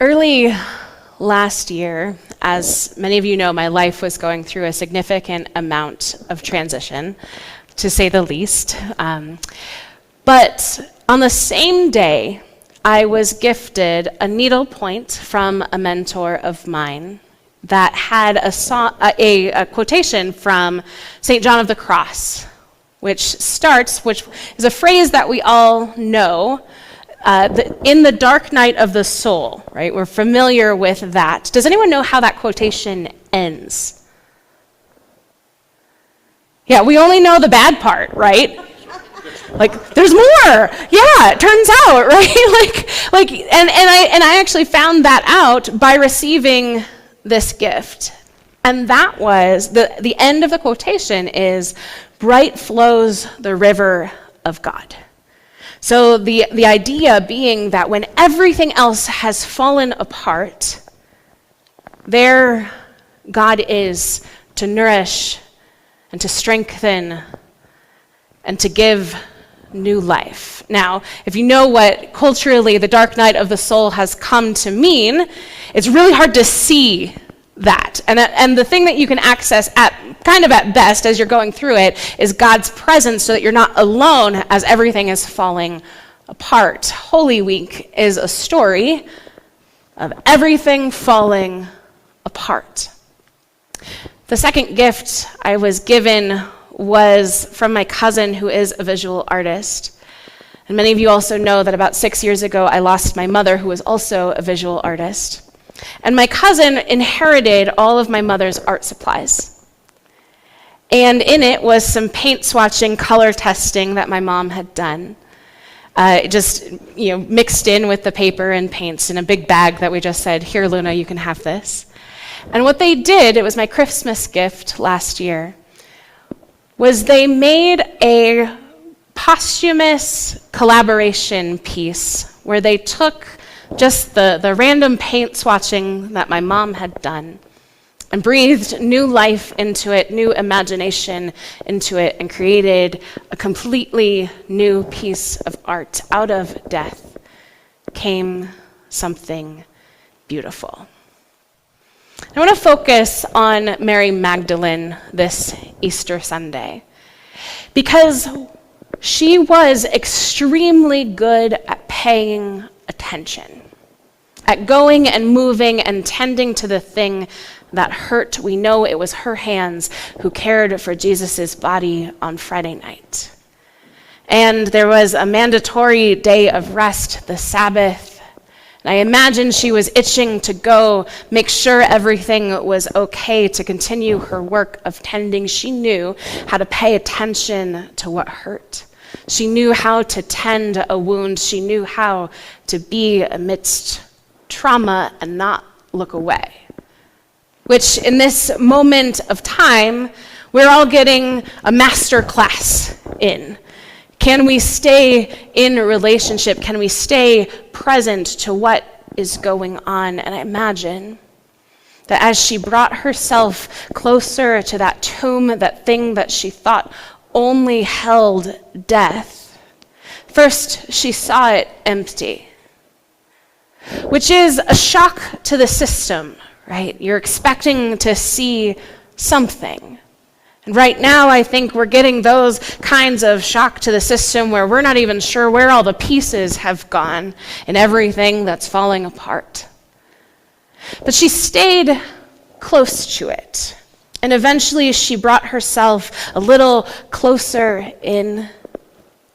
Early last year, as many of you know, my life was going through a significant amount of transition, to say the least. But on the same day, I was gifted a needlepoint from a mentor of mine that had a quotation from St. John of the Cross, which is a phrase that we all know, in the dark night of the soul, right? We're familiar with that. Does anyone know how that quotation ends? Yeah, we only know the bad part, right? Like, there's more. Yeah, it turns out, right? And I actually found that out by receiving this gift. And that was, the end of the quotation is, bright flows the river of God. So the idea being that when everything else has fallen apart, there God is to nourish and to strengthen and to give new life. Now, if you know what culturally the dark night of the soul has come to mean, it's really hard to see that. And the thing that you can access at best as you're going through it is God's presence, so that you're not alone as everything is falling apart. Holy Week is a story of everything falling apart. The second gift I was given was from my cousin, who is a visual artist. And many of you also know that about 6 years ago, I lost my mother, who was also a visual artist. And my cousin inherited all of my mother's art supplies. And in it was some paint swatching, color testing that my mom had done. Mixed in with the paper and paints in a big bag that we just said, "Here, Luna, you can have this." And what they did, it was my Christmas gift last year, was they made a posthumous collaboration piece where they took just the random paint swatching that my mom had done and breathed new life into it, new imagination into it, and created a completely new piece of art. Out of death came something beautiful. I want to focus on Mary Magdalene this Easter Sunday because she was extremely good at paying attention, at going and moving and tending to the thing that hurt. We know it was her hands who cared for Jesus' body on Friday night. And there was a mandatory day of rest, the Sabbath. And I imagine she was itching to go make sure everything was okay to continue her work of tending. She knew how to pay attention to what hurt. She knew how to tend a wound. She knew how to be amidst trauma and not look away. Which in this moment of time, we're all getting a master class in. Can we stay in a relationship? Can we stay present to what is going on? And I imagine that as she brought herself closer to that tomb, that thing that she thought only held death, first she saw it empty, which is a shock to the system, right? You're expecting to see something. And right now, I think we're getting those kinds of shock to the system where we're not even sure where all the pieces have gone and everything that's falling apart. But she stayed close to it. And eventually, she brought herself a little closer in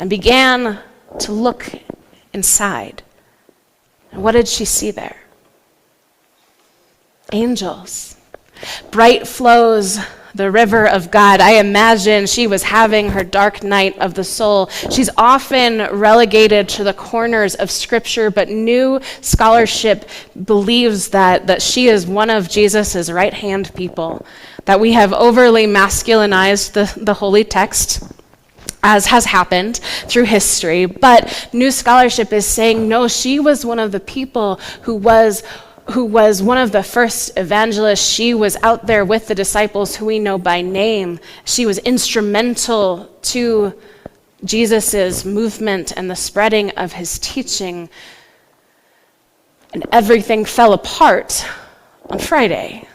and began to look inside. And what did she see there? Angels. Bright flows the river of God. I imagine she was having her dark night of the soul. She's often relegated to the corners of Scripture, but new scholarship believes that she is one of Jesus' right-hand people, that we have overly masculinized the holy text, as has happened through history. But new scholarship is saying, no, she was one of the people who was one of the first evangelists. She was out there with the disciples who we know by name. She was instrumental to Jesus' movement and the spreading of his teaching. And everything fell apart on Friday.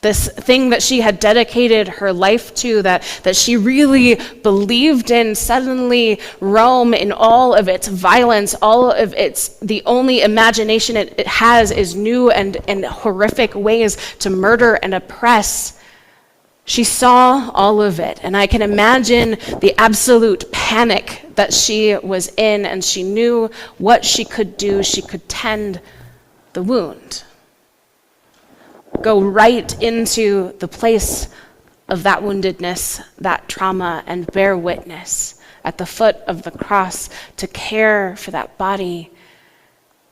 This thing that she had dedicated her life to, that she really believed in, suddenly Rome, in all of its violence, all of the only imagination it has is new and horrific ways to murder and oppress. She saw all of it, and I can imagine the absolute panic that she was in, and she knew what she could do. She could tend the wound. Go right into the place of that woundedness, that trauma, and bear witness at the foot of the cross to care for that body.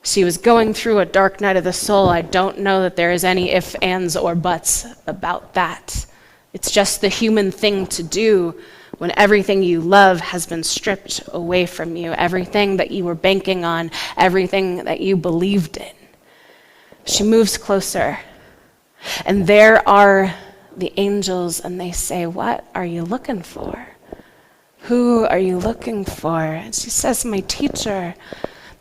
She was going through a dark night of the soul. I don't know that there is any ifs, ands, or buts about that. It's just the human thing to do when everything you love has been stripped away from you, everything that you were banking on, everything that you believed in. She moves closer. And there are the angels, and they say, "What are you looking for? Who are you looking for?" And she says, "My teacher,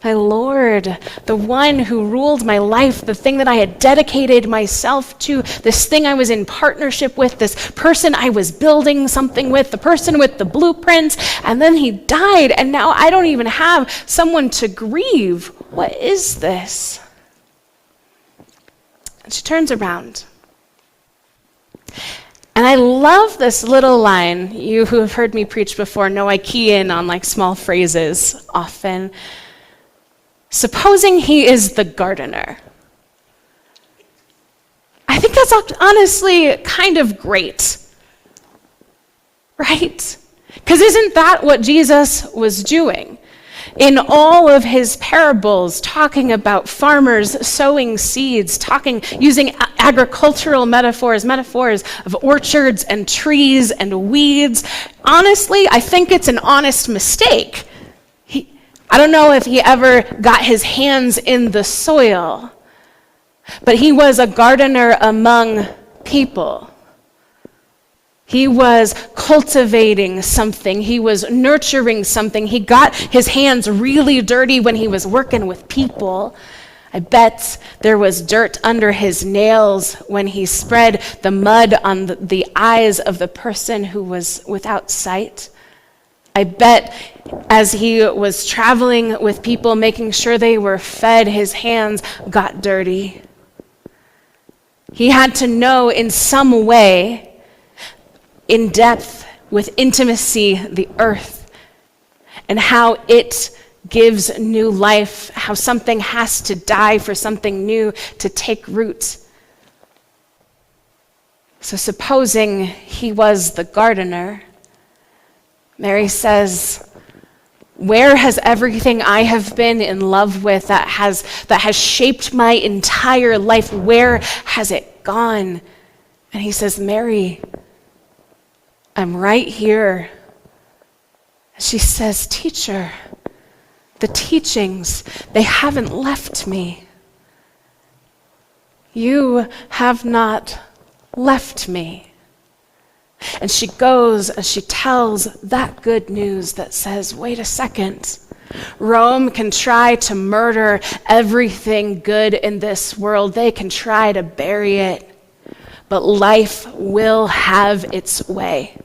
my Lord, the one who ruled my life, the thing that I had dedicated myself to, this thing I was in partnership with, this person I was building something with, the person with the blueprints, and then he died, and now I don't even have someone to grieve. What is this?" And she turns around. And I love this little line. You who have heard me preach before know I key in on like small phrases often. Supposing he is the gardener. I think that's honestly kind of great, right? Because isn't that what Jesus was doing? In all of his parables, talking about farmers sowing seeds, using agricultural metaphors of orchards and trees and weeds. Honestly, I think it's an honest mistake. I don't know if he ever got his hands in the soil, but he was a gardener among people. He was cultivating something. He was nurturing something. He got his hands really dirty when he was working with people. I bet there was dirt under his nails when he spread the mud on the eyes of the person who was without sight. I bet as he was traveling with people, making sure they were fed, his hands got dirty. He had to know in some way, in depth, with intimacy, the earth and how it gives new life, how something has to die for something new to take root. So supposing he was the gardener, Mary says, where has everything I have been in love with that has shaped my entire life, where has it gone? And he says, Mary, I'm right here. She says, teacher, the teachings, they haven't left me. You have not left me. And she goes and she tells that good news that says, wait a second. Rome can try to murder everything good in this world. They can try to bury it. But life will have its way.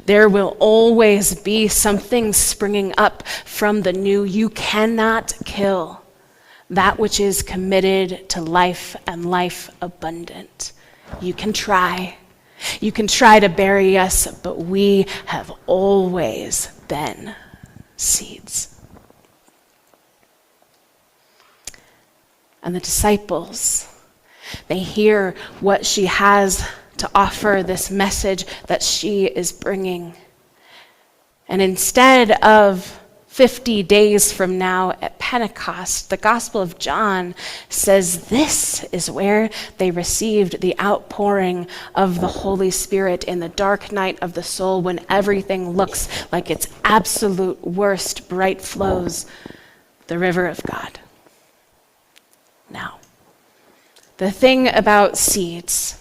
There will always be something springing up from the new. You cannot kill that which is committed to life and life abundant. You can try. You can try to bury us, but we have always been seeds. And the disciples, they hear what she has to offer, this message that she is bringing. And instead of 50 days from now at Pentecost, the Gospel of John says this is where they received the outpouring of the Holy Spirit in the dark night of the soul, when everything looks like its absolute worst. Bright flows the river of God. Now, the thing about seeds,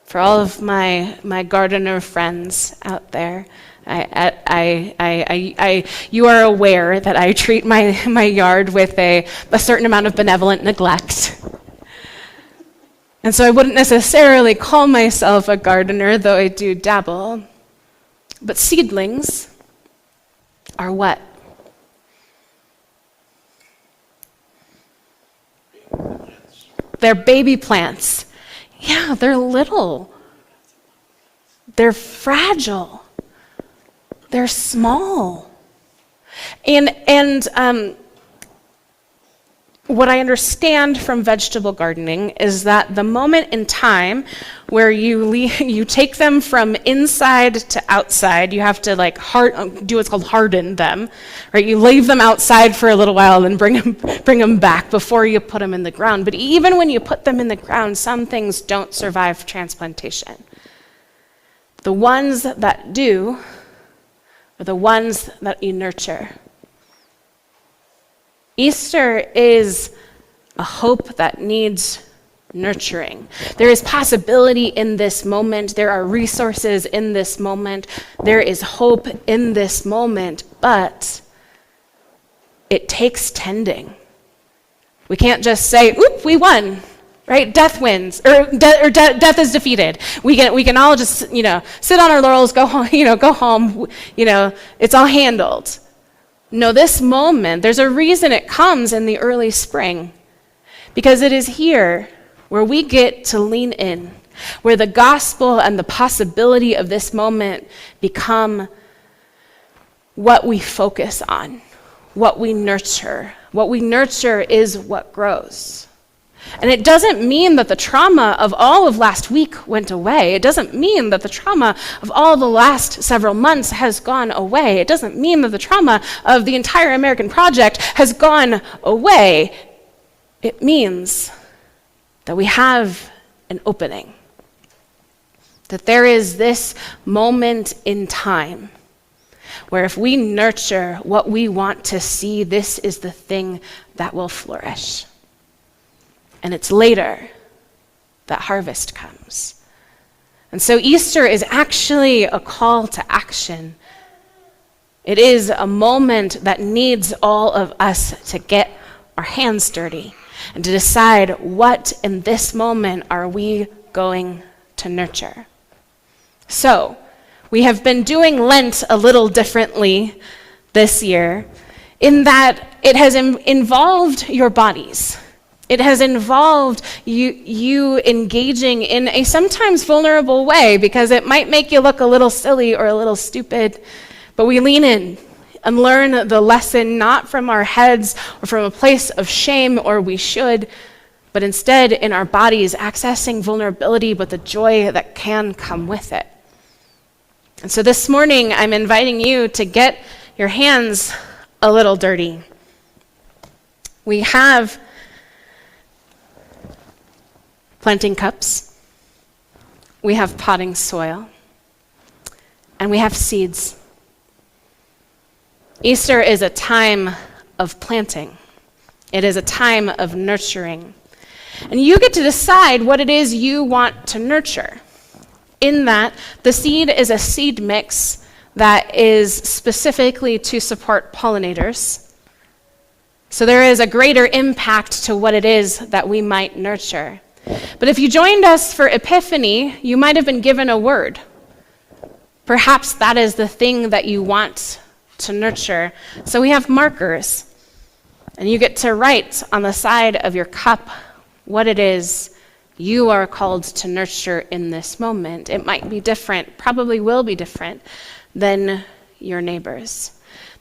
for all of my gardener friends out there, You are aware that I treat my yard with a certain amount of benevolent neglect. And so I wouldn't necessarily call myself a gardener, though I do dabble. But seedlings are what? They're baby plants. Yeah, they're little. They're fragile. They're small. And what I understand from vegetable gardening is that the moment in time where you take them from inside to outside, you have to do what's called harden them, right? You leave them outside for a little while and bring them back before you put them in the ground. But even when you put them in the ground, some things don't survive transplantation. The ones that do are the ones that you nurture. Easter is a hope that needs nurturing. There is possibility in this moment. There are resources in this moment. There is hope in this moment, but it takes tending. We can't just say, "Oop, we won," right? Death wins, or death is defeated. We can all just sit on our laurels, go home. Go home. It's all handled. No, this moment, there's a reason it comes in the early spring, because it is here where we get to lean in, where the gospel and the possibility of this moment become what we focus on, what we nurture. What we nurture is what grows. And it doesn't mean that the trauma of all of last week went away. It doesn't mean that the trauma of all the last several months has gone away. It doesn't mean that the trauma of the entire American project has gone away. It means that we have an opening, that there is this moment in time where if we nurture what we want to see, this is the thing that will flourish. And it's later that harvest comes. And so Easter is actually a call to action. It is a moment that needs all of us to get our hands dirty and to decide what in this moment are we going to nurture. So, we have been doing Lent a little differently this year in that it has involved your bodies. It has involved you engaging in a sometimes vulnerable way, because it might make you look a little silly or a little stupid, but we lean in and learn the lesson not from our heads or from a place of shame or we should, but instead in our bodies, accessing vulnerability but the joy that can come with it. And so this morning, I'm inviting you to get your hands a little dirty. We have planting cups, we have potting soil, and we have seeds. Easter is a time of planting. It is a time of nurturing. And you get to decide what it is you want to nurture. In that, the seed is a seed mix that is specifically to support pollinators. So there is a greater impact to what it is that we might nurture. But if you joined us for Epiphany, you might have been given a word. Perhaps that is the thing that you want to nurture. So we have markers, and you get to write on the side of your cup what it is you are called to nurture in this moment. It might be different, probably will be different than your neighbors.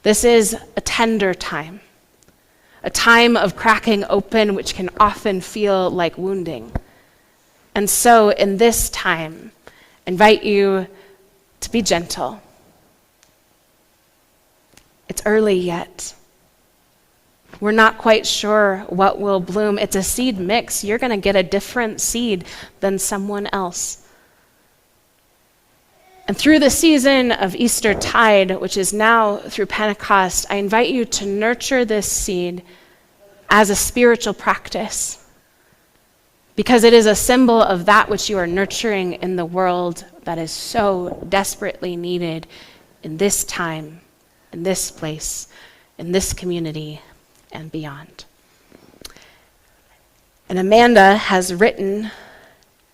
This is a tender time, a time of cracking open, which can often feel like wounding. And so in this time, I invite you to be gentle. It's early yet. We're not quite sure what will bloom. It's a seed mix. You're going to get a different seed than someone else. And through the season of Eastertide, which is now through Pentecost, I invite you to nurture this seed as a spiritual practice, because it is a symbol of that which you are nurturing in the world that is so desperately needed in this time, in this place, in this community, and beyond. And Amanda has written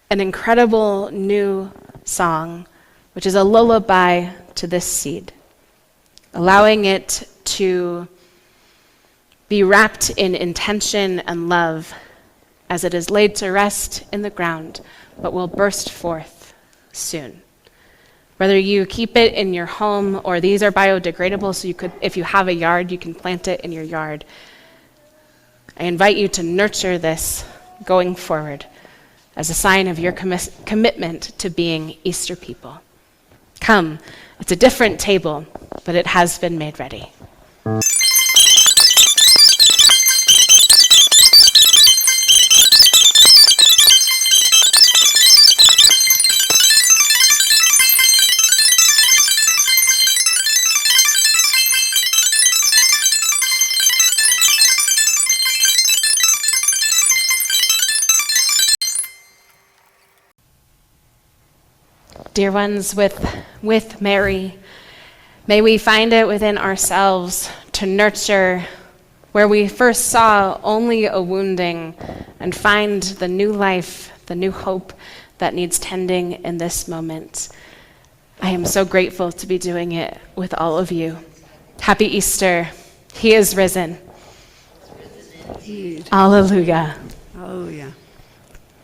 an incredible new song, which is a lullaby to this seed, allowing it to be wrapped in intention and love as it is laid to rest in the ground, but will burst forth soon. Whether you keep it in your home, or these are biodegradable, so you could, if you have a yard, you can plant it in your yard. I invite you to nurture this going forward as a sign of your commitment to being Easter people. Come, it's a different table, but it has been made ready. Dear ones, with Mary, may we find it within ourselves to nurture where we first saw only a wounding and find the new life, the new hope that needs tending in this moment. I am so grateful to be doing it with all of you. Happy Easter. He is risen. Alleluia. Hallelujah.